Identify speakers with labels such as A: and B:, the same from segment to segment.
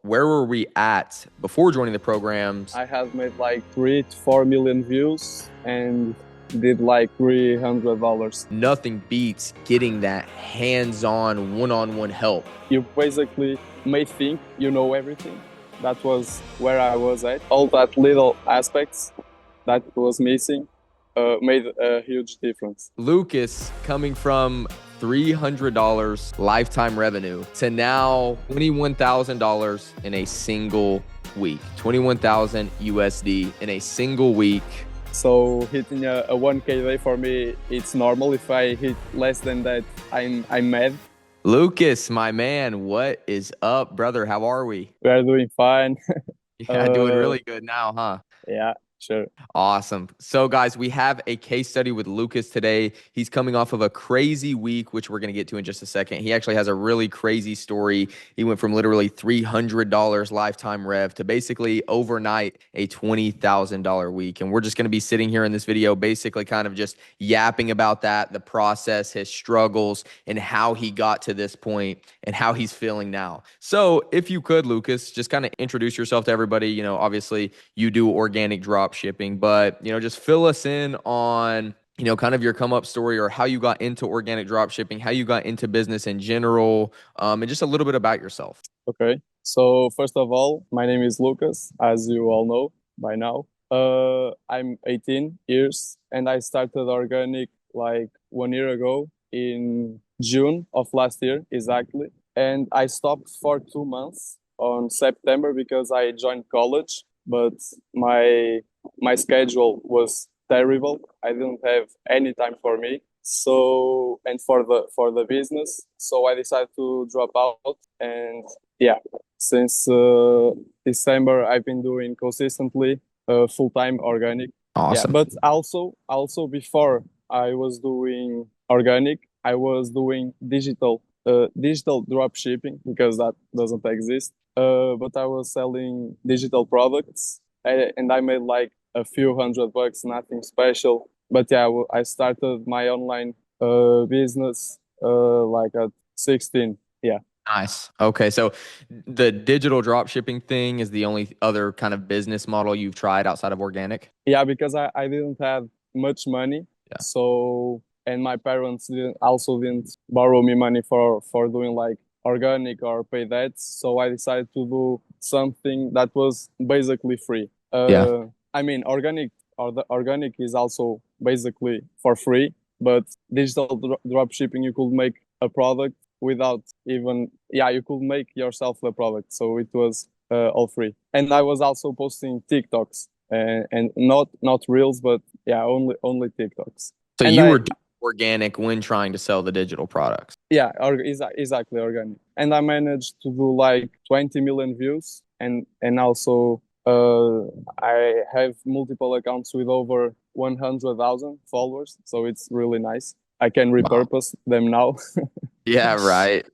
A: where were we at before joining the programs?
B: I have made like 3 to 4 million views and did like $300.
A: Nothing beats getting that hands-on, one-on-one help.
B: You basically may think you know everything. That was where I was at. All that little aspects that was missing made a huge difference.
A: Lucas, coming from $300 lifetime revenue to now $21,000 in a single week, 21,000 USD in a single week.
B: So hitting a 1K day for me, it's normal. If I hit less than that, I'm mad.
A: Lucas, my man, what is up, brother? How are we?
B: We are doing fine.
A: Yeah, doing really good now, huh?
B: Yeah, sure.
A: Awesome. So, guys, we have a case study with Lucas today. He's coming off of a crazy week, which we're going to get to in just a second. He actually has a really crazy story. He went from literally $300 lifetime rev to basically overnight a $20,000 week. And we're just going to be sitting here in this video, basically kind of just yapping about that, the process, his struggles, and how he got to this point and how he's feeling now. So, if you could, Lucas, just kind of introduce yourself to everybody. You know, obviously you do organic drop shipping, but just fill us in on kind of your come up story or how you got into organic drop shipping, how you got into business in general, and just a little bit about yourself.
B: Okay. So first of all, my name is Lucas, as you all know by now. I'm 18 years and I started organic like 1 year ago in June of last year, exactly. And I stopped for 2 months on September because I joined college, but my schedule was terrible. I didn't have any time for me. So, and for the business, so I decided to drop out. And yeah, since December, I've been doing consistently full-time organic. Yeah,
A: Awesome.
B: but also before I was doing organic, I was doing digital drop shipping because that doesn't exist. But I was selling digital products and I made like a few $100, nothing special. But yeah, I started my online business like at 16. Yeah.
A: Nice. Okay. So the digital drop shipping thing is the only other kind of business model you've tried outside of organic?
B: Yeah, because I didn't have much money.
A: Yeah.
B: So, and my parents didn't borrow me money for doing like organic or pay debts. So I decided to do something that was basically free.
A: Yeah.
B: I mean, organic or the organic is also basically for free, but digital drop shipping, you could make a product without even, yeah, you could make yourself the product. So it was all free. And I was also posting TikToks and not reels, but yeah, only TikToks.
A: So
B: And
A: you were doing organic when trying to sell the digital products.
B: yeah, exactly organic. And I managed to do like 20 million views, and also I have multiple accounts with over 100,000 followers, so it's really nice. I can
A: Wow.
B: repurpose them now.
A: Yeah, right.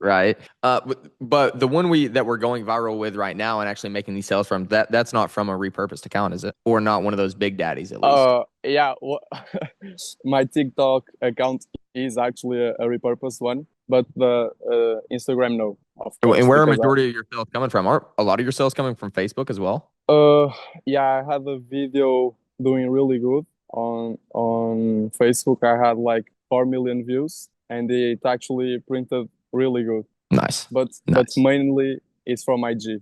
A: But the one that we're going viral with right now and actually making these sales from, that's not from a repurposed account, is it? Or not one of those big daddies at least?
B: Yeah, my TikTok account is actually a repurposed one, but the Instagram, no, of course,
A: And where are
B: because
A: majority of your sales coming from? Are a lot of your sales coming from Facebook as well?
B: yeah, I had a video doing really good on Facebook. I had like 4 million views, and it actually printed really good.
A: Nice.
B: But
A: Nice.
B: mainly it's from IG.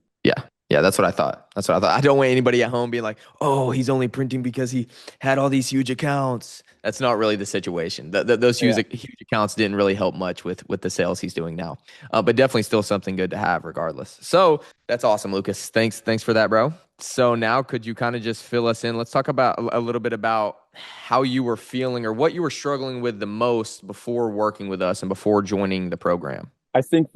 A: Yeah, that's what I thought. I don't want anybody at home being like, "Oh, he's only printing because he had all these huge accounts." That's not really the situation. Those
B: Yeah.
A: huge accounts didn't really help much with the sales he's doing now. But definitely still something good to have regardless. So that's awesome, Lucas. Thanks for that, bro. So now could you kind of just fill us in? Let's talk about a little bit about how you were feeling or what you were struggling with the most before working with us and before joining the program.
B: I think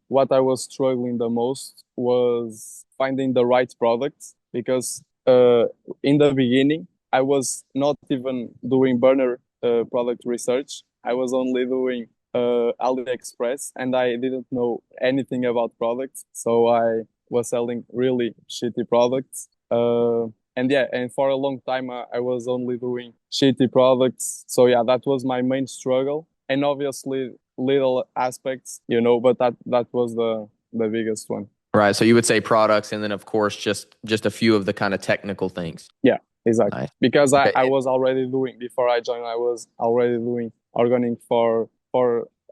B: what I was struggling the most was finding the right products because in the beginning I was not even doing burner product research. I was only doing AliExpress and I didn't know anything about products, so I was selling really shitty products. And yeah, and for a long time I was only doing shitty products. So yeah, that was my main struggle. And obviously little aspects, but that was the biggest one.
A: Right. So you would say products, and then of course just a few of the kind of technical things.
B: Yeah, exactly.
A: Nice.
B: Because
A: Okay.
B: I was already doing before I joined. I was already doing organic for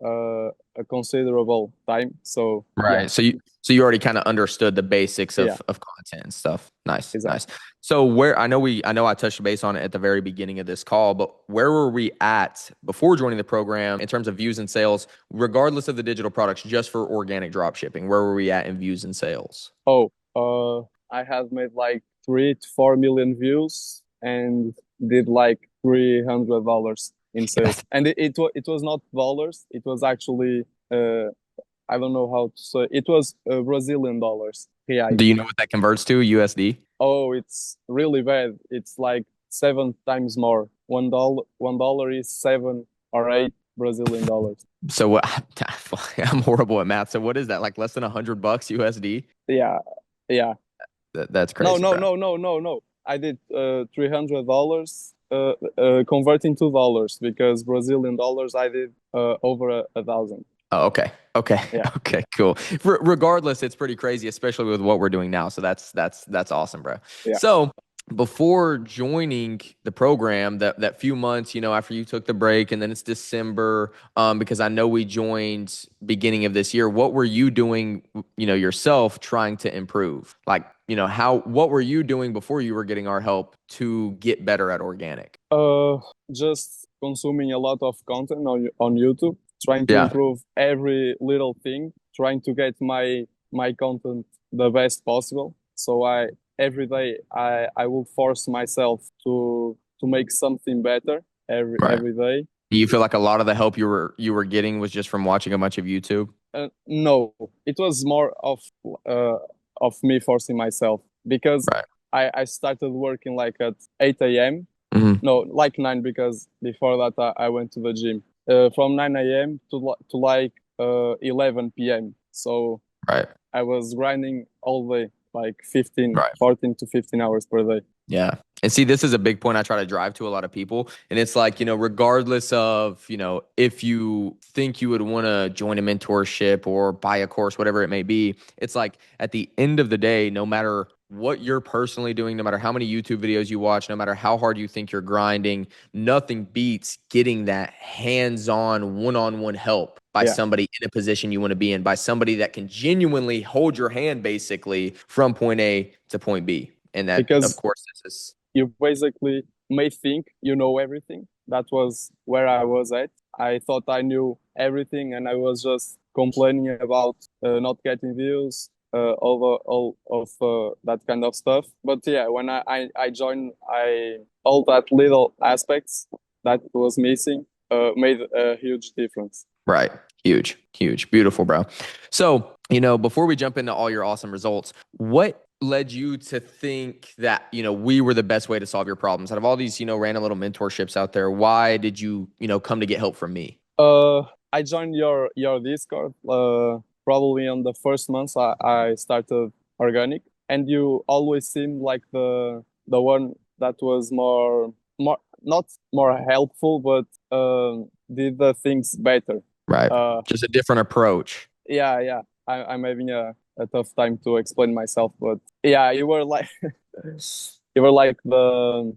B: a considerable time. So yeah,
A: Right. So you already kind of understood the basics
B: yeah,
A: of content and stuff. Nice, nice.
B: exactly.
A: So where I know I touched base on it at the very beginning of this call, but where were we at before joining the program in terms of views and sales, regardless of the digital products, just for organic drop shipping? Where were we at in views and sales?
B: Oh, I have made like 3 to 4 million views and did like $300 in sales. And it was not dollars. It was actually I don't know how to say. It was Brazilian dollars,
A: Do
B: reais.
A: you know what that converts to? USD?
B: Oh, it's really bad. It's like 7 times more. $1 is 7 or 8 Brazilian dollars.
A: So what I'm horrible at math. So what is that? Like less than $100 USD?
B: Yeah, yeah.
A: That's
B: No,
A: crazy,
B: no,
A: bro.
B: no, no, no, no. I did $300 converting to dollars because Brazilian dollars I did over a thousand.
A: Oh, okay. Okay.
B: Yeah,
A: Okay. Cool. Regardless, it's pretty crazy, especially with what we're doing now. So that's awesome, bro.
B: yeah.
A: So before joining the program, that few months, after you took the break, and then it's December, because I know we joined beginning of this year. What were you doing, yourself trying to improve? Like, what were you doing before you were getting our help to get better at organic?
B: Uh, just consuming a lot of content on YouTube, trying to
A: Yeah.
B: improve every little thing, trying to get my content the best possible. So I every day I will force myself to make something better
A: Right.
B: every day.
A: Do you feel like a lot of the help you were getting was just from watching a bunch of YouTube?
B: No, it was more uh, of me forcing myself because
A: Right.
B: I started working like at 8 a.m.
A: Hmm.
B: No, like 9 because before that I went to the gym. From 9 a.m. to like 11 p.m. So
A: Right.
B: I was grinding all day, like 15,
A: Right.
B: 14 to 15 hours per day.
A: Yeah. And see, this is a big point I try to drive to a lot of people. And it's like, regardless of, if you think you would want to join a mentorship or buy a course, whatever it may be, it's like at the end of the day, no matter what you're personally doing, no matter how many YouTube videos you watch, no matter how hard you think you're grinding, nothing beats getting that hands-on, one-on-one help by
B: Yeah,
A: somebody in a position you want to be in, by somebody that can genuinely hold your hand basically from point A to point B. And that, of
B: because
A: course, this is
B: you basically may think you know everything. That was where I was at. I thought I knew everything, and I was just complaining about not getting views, all of that kind of stuff. But yeah, when I joined, I all that little aspects that was missing made a huge difference.
A: right. Huge, huge, beautiful, bro. So, before we jump into all your awesome results, what led you to think that, we were the best way to solve your problems? Out of all these, random little mentorships out there, why did you, come to get help from me?
B: I joined your Discord probably on the first month I started organic, and you always seemed like the one that was more not more helpful, but did the things better.
A: Right.
B: Uh,
A: Just a different approach.
B: yeah, yeah. I'm having a tough time to explain myself, but yeah, you were like you were like the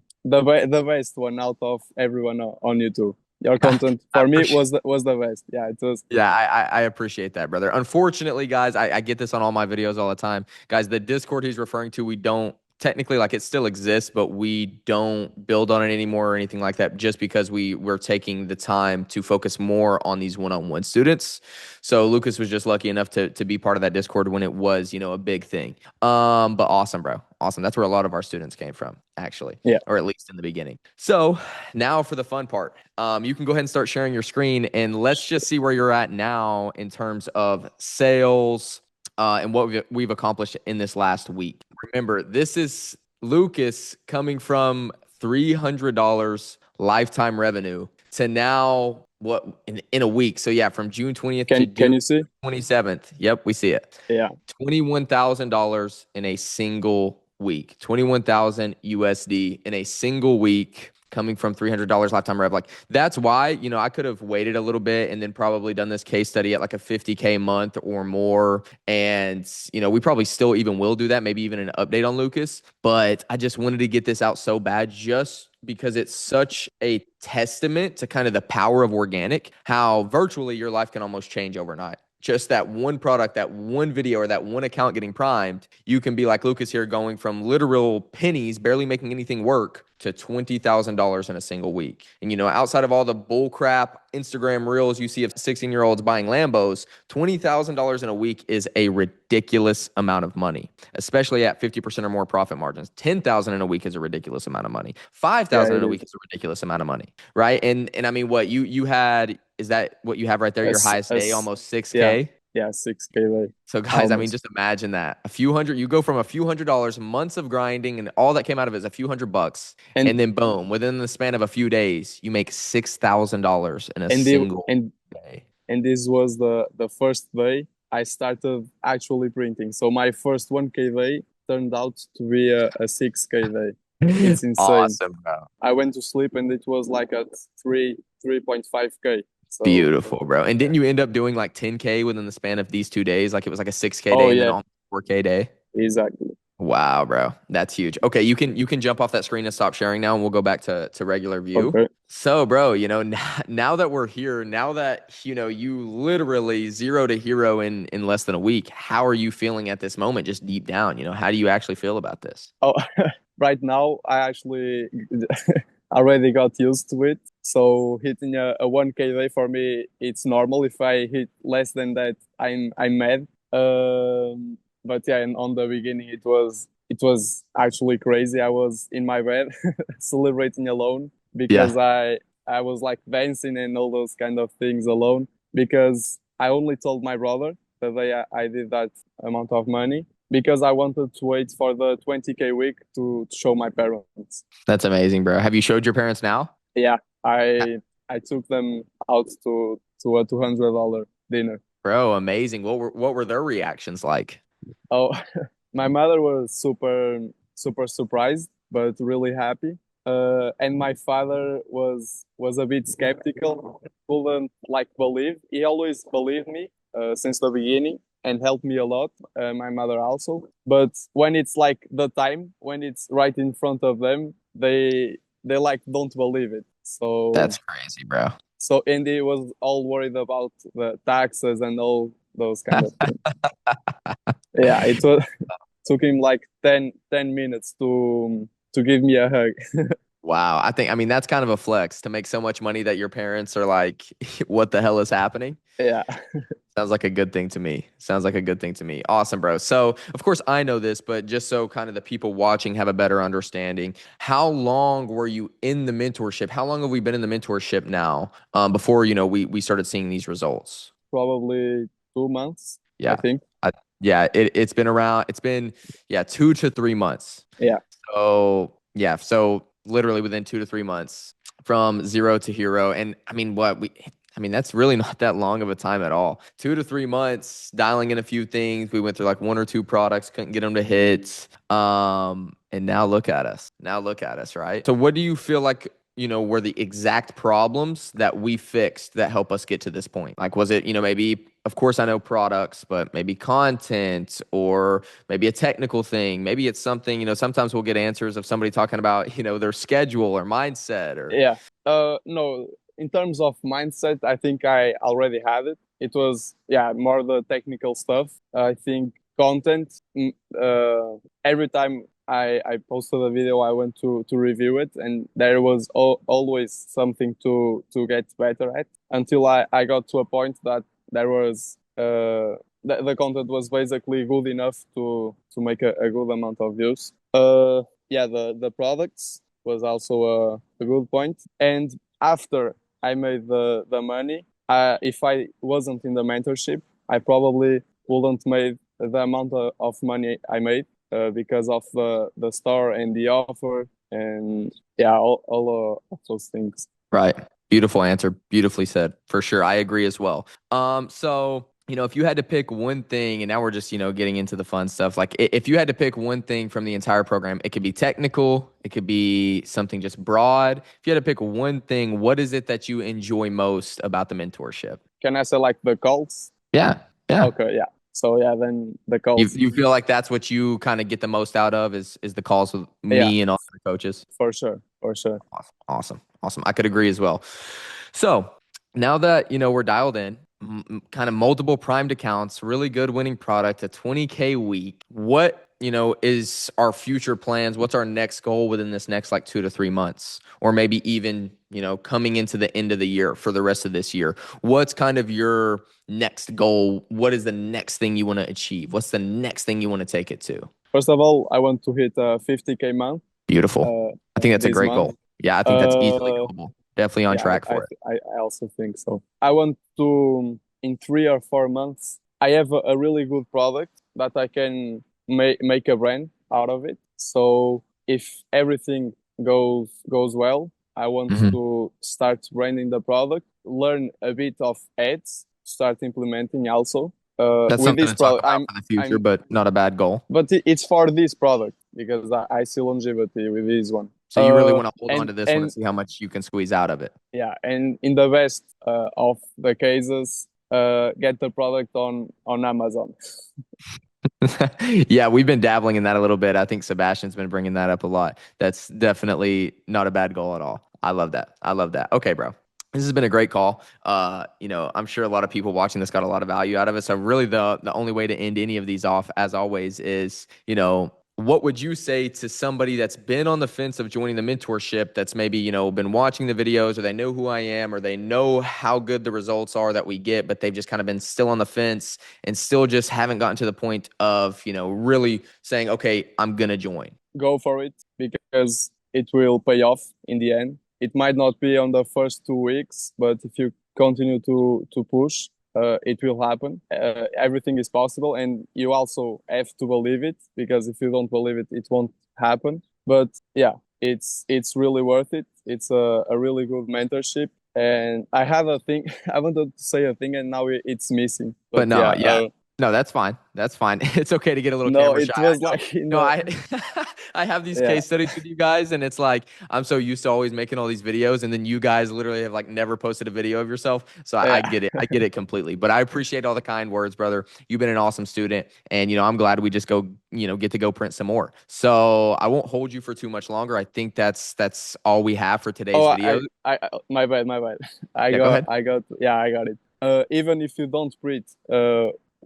B: best one out of everyone on YouTube. Your
A: I
B: content for me
A: appreciate
B: was the best. Yeah, it was.
A: Yeah, I appreciate that, brother. Unfortunately, guys, I get this on all my videos all the time. Guys, the Discord he's referring to, we don't technically, like, it still exists, but we don't build on it anymore or anything like that, just because we're taking the time to focus more on these one-on-one students. So Lucas was just lucky enough to be part of that Discord when it was, a big thing. But awesome, bro. Awesome. That's where a lot of our students came from, actually,
B: Yeah.
A: or at least in the beginning. So now for the fun part. You can go ahead and start sharing your screen, and let's just see where you're at now in terms of sales, and what we've accomplished in this last week. Remember, this is Lucas coming from $300 lifetime revenue to now what in a week. So yeah, from June 20th to
B: Can
A: June
B: you see?
A: 27th. Yep, we see it.
B: Yeah.
A: $21,000 in a single week. 21,000 USD in a single week. coming from $300 lifetime rev. Like that's why, I could have waited a little bit and then probably done this case study at like a 50K month or more. And, we probably still even will do that, maybe even an update on Lucas. But I just wanted to get this out so bad just because it's such a testament to kind of the power of organic, how virtually your life can almost change overnight. Just that one product, that one video, or that one account getting primed, you can be like Lucas here, going from literal pennies, barely making anything work, to $20,000 in a single week. And, outside of all the bull crap Instagram reels you see of 16-year-olds buying Lambos, $20,000 in a week is a ridiculous amount of money, especially at 50% or more profit margins. 10,000 in a week is a ridiculous amount of money.
B: Yeah,
A: 5,000 in
B: it
A: a
B: is.
A: week is a ridiculous amount of money, right? And I mean, what you had, is that what you have right there? Your highest day,
B: As
A: almost
B: yeah,
A: 6K.
B: yeah, 6K like
A: So guys, I mean,
B: almost.
A: just imagine that. A few hundred, you go from a few $100s, months of grinding, and all that came out of it is a few $100.
B: And
A: And then boom, within the span of a few days, you make $6,000 in a
B: and they
A: single day.
B: and this was the first day I started actually printing. So my first 1K day turned out to be a 6K day. It's insane.
A: Awesome, bro.
B: I went to sleep and it was like at 3.5K. So
A: Beautiful, bro. And didn't you end up doing like 10K within the span of these 2 days? Like it was like a 6K
B: oh
A: day and then
B: yeah,
A: almost 4K day?
B: exactly.
A: Wow, bro. That's huge. Okay, you can jump off that screen and stop sharing now, and we'll go back to regular view.
B: Okay.
A: So, bro, now that we're here, now that you literally zero to hero in less than a week, how are you feeling at this moment, just deep down? How do you actually feel about this?
B: Oh, right now I actually already got used to it. So hitting a 1K day for me, it's normal. If I hit less than that, I'm mad. But yeah, and on the beginning, it was actually crazy. I was in my bed celebrating alone because
A: Yeah,
B: I was like dancing and all those kind of things alone because I only told my brother the day I did that amount of money because I wanted to wait for the 20K week to show my parents.
A: that's amazing, bro. Have you showed your parents now?
B: Yeah, I took them out to a $200 dinner.
A: Bro, amazing. What were their reactions like?
B: Oh, my mother was super surprised, but really happy. And my father was a bit skeptical, couldn't like believe. He always believed me since the beginning and helped me a lot. My mother also. But when it's like the time, when it's right in front of them, they like don't believe it.
A: That's crazy, bro.
B: So Andy was all worried about the taxes and all those kind of things. Yeah, it was took him like ten minutes to give me a hug.
A: Wow. I mean, that's kind of a flex to make so much money that your parents are like, what the hell is happening?
B: Yeah.
A: Sounds like a good thing to me. Sounds like a good thing to me. Awesome, bro. So, of course, I know this, but just so kind of the people watching have a better understanding, how long were you in the mentorship? How long have we been in the mentorship now, before, we started seeing these results?
B: Probably 2 months, I
A: Yeah.
B: think.
A: Yeah, it's been, yeah, 2 to 3 months.
B: Yeah.
A: So, yeah, so literally within 2 to 3 months from zero to hero. And I mean, that's really not that long of a time at all. 2 to 3 months, dialing in a few things. We went through like one or two products, couldn't get them to hit. And now look at us. Now look at us, right? So what do you feel like, were the exact problems that we fixed that help us get to this point? Like, was it, maybe, of course, I know products, but maybe content or maybe a technical thing. Maybe it's something, sometimes we'll get answers of somebody talking about, their schedule or mindset or,
B: Yeah. No, in terms of mindset, I think I already had it. It was, yeah, more the technical stuff. I think content, every time I posted a video, I went to review it, and there was always something to get better at until I got to a point that there was, the content was basically good enough to make a good amount of views. Yeah, the products was also a good point. And after I made the money, if I wasn't in the mentorship, I probably wouldn't made the amount of money I made because of the store and the offer and yeah, all of those things.
A: right. Beautiful answer. Beautifully said. For sure. I agree as well. So if you had to pick one thing, and now we're just, getting into the fun stuff. Like if you had to pick one thing from the entire program, it could be technical, it could be something just broad. If you had to pick one thing, what is it that you enjoy most about the mentorship?
B: Can I say like the calls?
A: Yeah. Yeah.
B: Okay, yeah. So yeah, then the
A: You
B: calls
A: you feel like that's what you kind of get the most out of is the calls with
B: yeah,
A: me and all the coaches?
B: for sure, for sure.
A: Awesome. Awesome. Awesome. I could agree as well. So now that, we're dialed in, kind of multiple primed accounts, really good winning product, a 20K week, what, is our future plans? What's our next goal within this next like 2 to 3 months? Or maybe even, coming into the end of the year for the rest of this year? What's kind of your next goal? What is the next thing you want to achieve? What's the next thing you want to take it to?
B: First of all, I want to hit a 50K month
A: Beautiful. I think that's a
B: this
A: great
B: month.
A: goal. Yeah, I think that's easily
B: Uh,
A: doable. Definitely on
B: yeah,
A: track for it.
B: I also think so. I want to in 3 or 4 months. I have a really good product that I can make a brand out of it. So if everything goes well, I want
A: Mhm.
B: to start branding the product, learn a bit of ads, start implementing also.
A: That's
B: With
A: something
B: this
A: to talk
B: product,
A: about for the future,
B: I'm
A: but not a bad goal.
B: but it's for this product because I see longevity with this one.
A: So you really want to hold on
B: And
A: to this one and
B: and
A: see how much you can squeeze out of it.
B: yeah, and in the best of the cases, get the product on Amazon.
A: Yeah, we've been dabbling in that a little bit. I think Sebastian's been bringing that up a lot. That's definitely not a bad goal at all. I love that. I love that. Okay, bro. This has been a great call. I'm sure a lot of people watching this got a lot of value out of it. So really the only way to end any of these off, as always, is, what would you say to somebody that's been on the fence of joining the mentorship that's maybe, been watching the videos, or they know who I am, or they know how good the results are that we get, but they've just kind of been still on the fence and still just haven't gotten to the point of, really saying, okay, I'm going to join.
B: Go for it because it will pay off in the end. It might not be on the first 2 weeks, but if you continue to push, it will happen. Everything is possible, and you also have to believe it because if you don't believe it, it won't happen. But yeah, it's really worth it. It's a really good mentorship. And I have a thing. I wanted to say a thing, and now it's missing. But
A: But no,
B: yeah,
A: yeah. No, that's fine. That's fine. It's okay to get a little
B: no,
A: camera shy.
B: it
A: I
B: was
A: know.
B: like in
A: No,
B: the
A: I I have these
B: yeah
A: case studies with you guys, and it's like I'm so used to always making all these videos, and then you guys literally have like never posted a video of yourself. So I
B: yeah.
A: get it. I get it completely. But I appreciate all the kind words, brother. You've been an awesome student, and I'm glad we just go, get to go print some more. So I won't hold you for too much longer. I think that's all we have for today's
B: Oh,
A: video.
B: my bad, my bad.
A: Yeah, go ahead.
B: Yeah, I got it. Even if you don't print,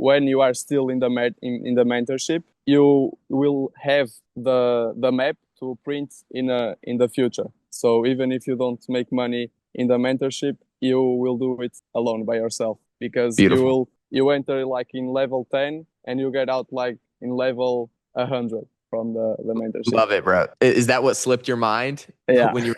B: when you are still in the in the mentorship, you will have the map to print in the future. So even if you don't make money in the mentorship, you will do it alone by yourself because
A: Beautiful.
B: you enter like in level 10 and you get out like in level 100 from the mentorship.
A: Love it, bro. Is that what slipped your mind
B: Yeah.
A: when you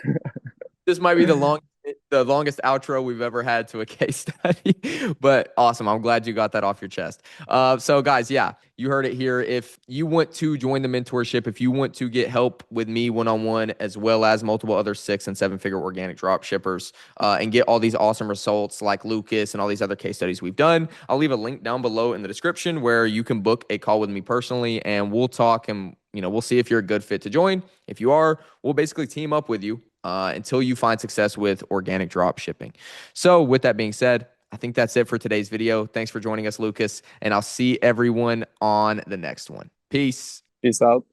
A: this might be the longest outro we've ever had to a case study, but awesome. I'm glad you got that off your chest. So guys, yeah, you heard it here. If you want to join the mentorship, if you want to get help with me one-on-one, as well as multiple other 6 and 7 figure organic drop shippers, and get all these awesome results like Lucas and all these other case studies we've done, I'll leave a link down below in the description where you can book a call with me personally, and we'll talk, and we'll see if you're a good fit to join. If you are, we'll basically team up with you until you find success with organic drop shipping. So with that being said, I think that's it for today's video. Thanks for joining us, Lucas, and I'll see everyone on the next one. Peace.
B: Peace out.